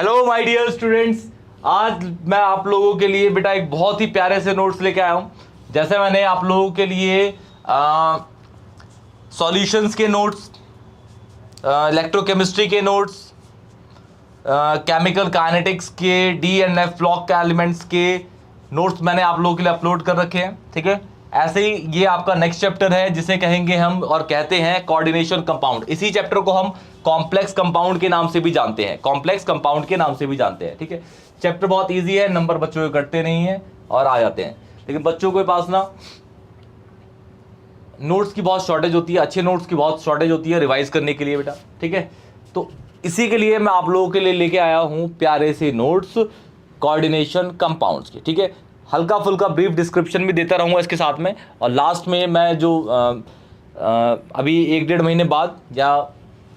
Hello my dear students, आज मैं आप लोगों के लिए बेटा एक बहुत ही प्यारे से नोट्स लेके आया हूँ। जैसे मैंने आप लोगों के लिए सॉल्यूशंस के नोट्स, इलेक्ट्रोकेमिस्ट्री के नोट्स, केमिकल काइनेटिक्स के डी एंड एफ ब्लॉक के एलिमेंट्स के नोट्स मैंने आप लोगों के लिए अपलोड कर रखे हैं। ठीक है, ऐसे ही ये आपका नेक्स्ट चैप्टर है जिसे कहेंगे हम और कहते हैं कोऑर्डिनेशन कंपाउंड। इसी चैप्टर को हम कॉम्प्लेक्स कंपाउंड के नाम से भी जानते हैं, कॉम्प्लेक्स कंपाउंड के नाम से भी जानते हैं। ठीक है, चैप्टर बहुत ईजी है, नंबर बच्चों के कटते नहीं है और आ जाते हैं। लेकिन बच्चों के पास ना नोट्स की बहुत शॉर्टेज होती है, अच्छे नोट्स की बहुत शॉर्टेज होती है रिवाइज करने के लिए बेटा। ठीक है, तो इसी के लिए मैं आप लोगों के लिए लेके आया हूं प्यारे से नोट्स कोऑर्डिनेशन कंपाउंड्स के। ठीक है, हल्का फुल्का ब्रीफ डिस्क्रिप्शन भी देता रहूंगा इसके साथ में, और लास्ट में मैं जो अभी 1-1.5 महीने बाद या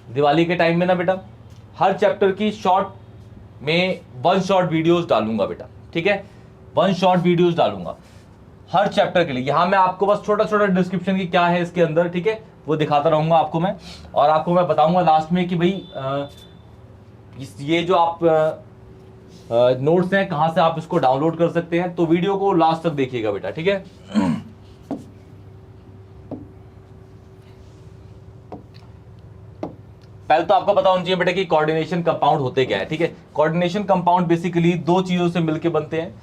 दिवाली के टाइम में ना बेटा हर चैप्टर की शॉर्ट में 1 शॉर्ट वीडियोस डालूंगा बेटा। ठीक है, 1 शॉर्ट वीडियोस डालूंगा हर चैप्टर के लिए। यहाँ मैं आपको बस छोटा छोटा डिस्क्रिप्शन की क्या है इसके अंदर, ठीक है, वो दिखाता रहूंगा आपको मैं, और आपको मैं बताऊंगा लास्ट में कि भाई ये जो आप नोट्स हैं कहाँ से आप इसको डाउनलोड कर सकते हैं। तो वीडियो को लास्ट तक देखिएगा बेटा। ठीक है, पहले तो आपको पता होना चाहिए बेटा कि कोऑर्डिनेशन कंपाउंड होते क्या है। ठीक है, कोऑर्डिनेशन कंपाउंड बेसिकली 2 चीजों से मिलकर बनते हैं।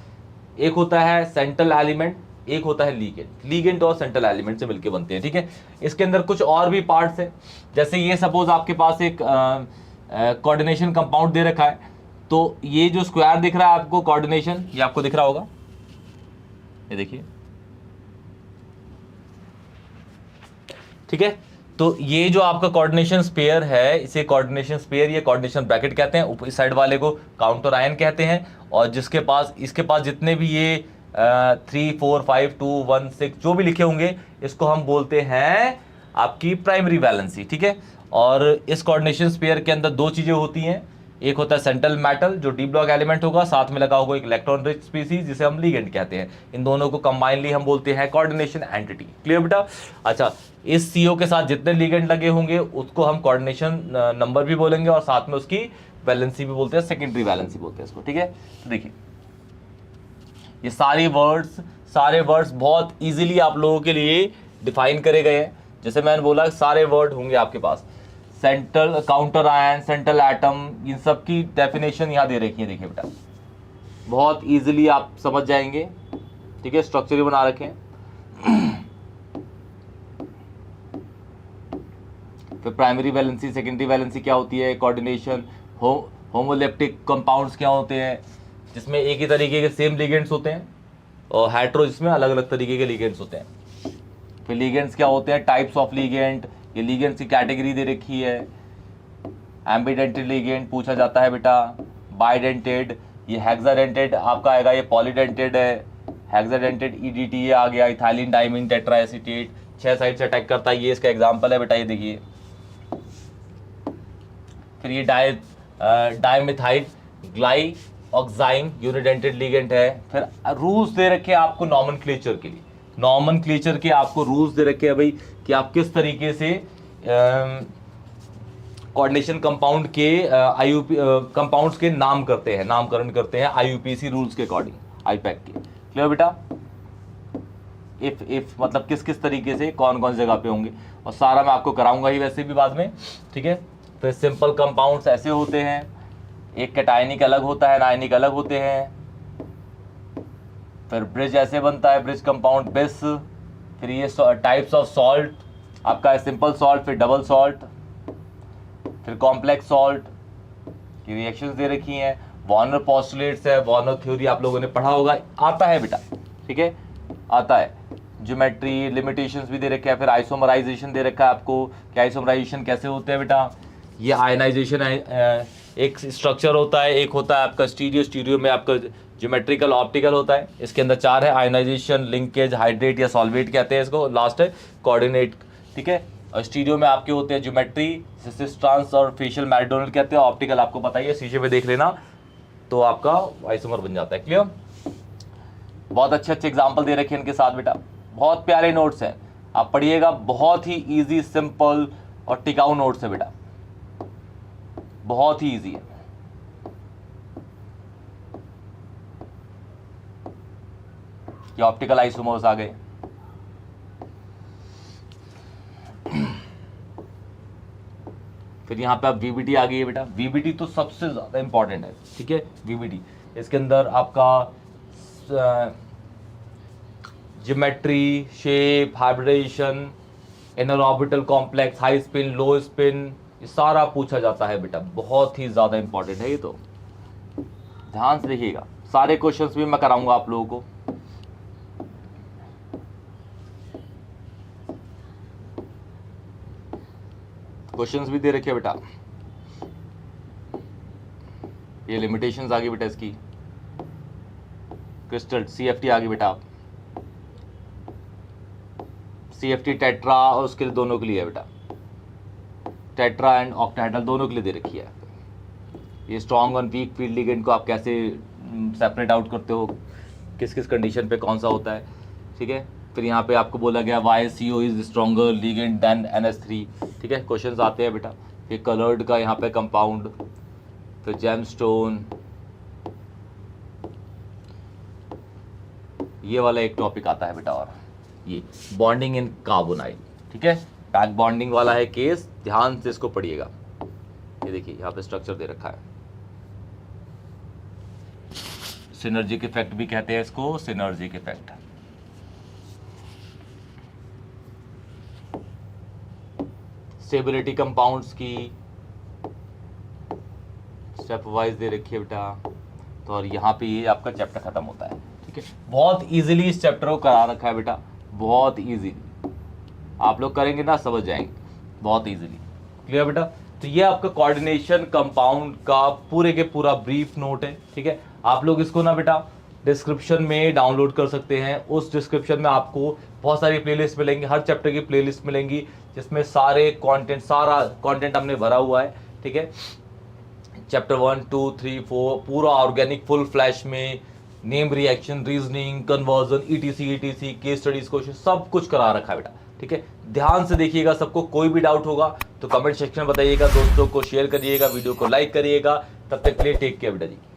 एक होता है सेंट्रल एलिमेंट, एक होता है लीगेंड। लीगेंड और सेंट्रल एलिमेंट से मिलकर बनते हैं। ठीक है, इसके अंदर कुछ और भी पार्ट्स हैं, जैसे ये सपोज आपके पास एक कोऑर्डिनेशन कंपाउंड दे रखा है, तो ये जो स्क्वायर दिख रहा है आपको कोऑर्डिनेशन, ये आपको दिख रहा होगा, ये देखिए। ठीक है, तो ये जो आपका कोऑर्डिनेशन स्पेयर है, इसे कोऑर्डिनेशन स्पेयर या कोऑर्डिनेशन ब्रैकेट कहते हैं। ऊपर इस साइड वाले को काउंटर आयन कहते हैं, और जिसके पास इसके पास जितने भी ये 3 4 5 2 1 6 जो भी लिखे होंगे, इसको हम बोलते हैं आपकी प्राइमरी वैलेंसी। ठीक है, और इस कोऑर्डिनेशन स्पेयर के अंदर 2 चीजें होती हैं। एक होता है सेंट्रल मेटल जो डी ब्लॉक एलिमेंट होगा, साथ में लगा होगा एक इलेक्ट्रॉन रिच स्पीसीज जिसे हम लीगेंड कहते हैं। इन दोनों को कंबाइनली हम बोलते हैं कोऑर्डिनेशन एंटिटी। क्लियर बेटा? अच्छा, इस सीओ के साथ जितने लीगेंड लगे होंगे उसको हम कोऑर्डिनेशन नंबर भी बोलेंगे, और साथ में उसकी वैलेंसी भी बोलते हैं, सेकेंडरी वैलेंसी बोलते हैं इसको। ठीक है, तो देखिए ये सारे वर्ड्स बहुत इजीली आप लोगों के लिए डिफाइन करे गए हैं। जैसे मैंने बोला सारे वर्ड होंगे आपके पास, central counter ion, central atom, इन सब की डेफिनेशन यहाँ दे रखी है। देखिए बेटा बहुत इजीली आप समझ जाएंगे। ठीक है, स्ट्रक्चर ही बना रखे हैं। फिर प्राइमरी वैलेंसी, सेकेंडरी वैलेंसी क्या होती है, कोऑर्डिनेशन, होमोलेप्टिक कंपाउंड्स क्या होते हैं, जिसमें एक ही तरीके के सेम लिगेंड्स होते हैं, और हेटेरो जिसमें अलग अलग तरीके के लिगेंड्स होते हैं। फिर लिगेंड्स क्या होते हैं, टाइप्स ऑफ लिगेंड, ये लिगेंड्स की कैटेगरी दे रखी है। एम्बीडेंटेड लिगेंड पूछा जाता है बेटा, बाइडेंटेड, ये हेक्साडेंटेड आपका आएगा, ये पॉलीडेंटेड है। हेक्साडेंटेड ईडीटी आ गया, इथाइलिन डाइमीन टेट्राएसीटेट, 6 साइड से अटैक करता है, ये इसका एग्जांपल है बेटा, ये देखिए। फिर ये डाइमिथाइल ग्लाई ऑक्साइम यूनिडेंटेड लिगेंड है। फिर रूल्स दे रखे हैं आपको नॉमेनक्लेचर के लिए, नॉमेनक्लेचर के आपको रूल्स दे रखे हैं भाई कि आप किस तरीके से कोऑर्डिनेशन कंपाउंड के कंपाउंड्स के नामकरण करते हैं आईयूपीसी रूल्स के अकॉर्डिंग, आईपैक के। क्लियर बेटा? इफ मतलब किस किस तरीके से कौन कौन जगह पे होंगे, और सारा मैं आपको कराऊंगा ही वैसे भी बाद में। ठीक है, फिर सिंपल कंपाउंड्स ऐसे होते हैं, एक कैटायनिक अलग होता है, नायनिक अलग होते हैं। फिर ब्रिज ऐसे बनता है, ब्रिज कंपाउंड बिस। फिर ये टाइप्स ऑफ सॉल्ट आपका है, सिंपल सॉल्ट, फिर डबल सॉल्ट, फिर कॉम्प्लेक्स सॉल्ट की रिएक्शंस दे रखी हैं। वार्नर पोस्टुलेट्स है, वार्नर थ्योरी आप लोगों ने पढ़ा होगा, आता है बेटा। ठीक है, आता है। ज्योमेट्री लिमिटेशंस भी दे रखे हैं। फिर आइसोमराइजेशन दे रखा है आपको कि आइसोमराइजेशन कैसे होते हैं बेटा। ये आयनाइजेशन एक स्ट्रक्चर होता है, एक होता है आपका स्टीरियो, स्टीरियो में आपका ज्योमेट्रिकल ऑप्टिकल होता है। इसके अंदर 4 है, आयनाइजेशन, लिंकेज, हाइड्रेट या सॉल्वेट कहते हैं इसको, लास्ट है कोऑर्डिनेट। ठीक है, और स्टीरियो में आपके होते हैं ज्योमेट्री, सिस्ट्रांस और फेशियल मैरिडोनल कहते हैं। ऑप्टिकल आपको बताइए, शीशे में देख लेना तो आपका आइसोमर बन जाता है। क्लियर? बहुत अच्छे अच्छे एग्जाम्पल दे रखे हैं इनके साथ बेटा, बहुत प्यारे नोट्स हैं, आप पढ़िएगा। बहुत ही ईजी, सिंपल और टिकाऊ नोट्स है बेटा, बहुत ही ईजी है। ये ऑप्टिकल आइसोमर्स आ गए। फिर यहाँ पे आप वीबीटी आ गई है बेटा। वीबीटी तो सबसे ज़्यादा इंपॉर्टेंट है, ठीक है। वीबीटी इसके अंदर आपका geometry, shape, hybridisation, inner orbital complex, high spin, low spin, ये सारा पूछा जाता है बेटा। बहुत ही ज़्यादा इंपॉर्टेंट है ये, तो ध्यान से देखिएगा। सारे क्वेश्चंस भी मैं कराऊंगा आप लोगों को। क्वेश्चंस भी दे रखे बेटा। ये लिमिटेशंस आ गई बेटा इसकी। क्रिस्टल सीएफटी आ गई बेटा। सीएफटी टेट्रा और उसके लिए दोनों के लिए है बेटा। टेट्रा एंड ऑक्टाहेड्रल दोनों के लिए दे रखी है। ये स्ट्रॉन्ग और वीक फील्ड लिगेंड को आप कैसे सेपरेट आउट करते हो, किस किस कंडीशन पे कौन सा होता है, ठीक है। फिर यहाँ पे आपको बोला गया why CO is stronger ligand than NH3, ठीक है। क्वेश्चंस आते हैं बेटा। फिर कलर्ड का यहाँ पे कंपाउंड, फिर जेमस्टोन, ये वाला एक टॉपिक आता है बेटा। और ये बॉन्डिंग इन कार्बोनाइल, ठीक है। बैक बॉन्डिंग वाला है केस, ध्यान से इसको पढ़िएगा। ये देखिए यहाँ पे स्ट्रक्चर दे रखा है। सिनर्जिक इफेक्ट भी कहते हैं इसको, सिनर्जिक इफेक्ट। स्टेबिलिटी कंपाउंड्स की स्टेप वाइज दे रखी है बेटा। तो और यहाँ पे ये आपका चैप्टर खत्म होता है, ठीक है। बहुत इजीली इस चैप्टर को करा रखा है बेटा, बहुत इजीली। आप लोग करेंगे ना समझ जाएंगे बहुत इजीली। क्लियर बेटा। तो ये आपका कोऑर्डिनेशन कंपाउंड का पूरे के पूरा ब्रीफ नोट है, ठीक है। आप लोग इसको ना बेटा डिस्क्रिप्शन में डाउनलोड कर सकते हैं। उस डिस्क्रिप्शन में आपको बहुत सारी प्लेलिस्ट मिलेंगी, हर चैप्टर की प्लेलिस्ट मिलेंगी, जिसमें सारा कंटेंट हमने भरा हुआ है, ठीक है। चैप्टर 1, 2, 3, 4 पूरा ऑर्गेनिक फुल फ्लैश में, name reaction, reasoning, conversion, ETC case studies, question सब कुछ करा रखा है बेटा, ठीक है। ध्यान से देखिएगा सबको। कोई भी डाउट होगा तो कमेंट सेक्शन में बताइएगा, दोस्तों को शेयर करिएगा, वीडियो को लाइक करिएगा। तब तक के लिए टेक केयर बेटा जी।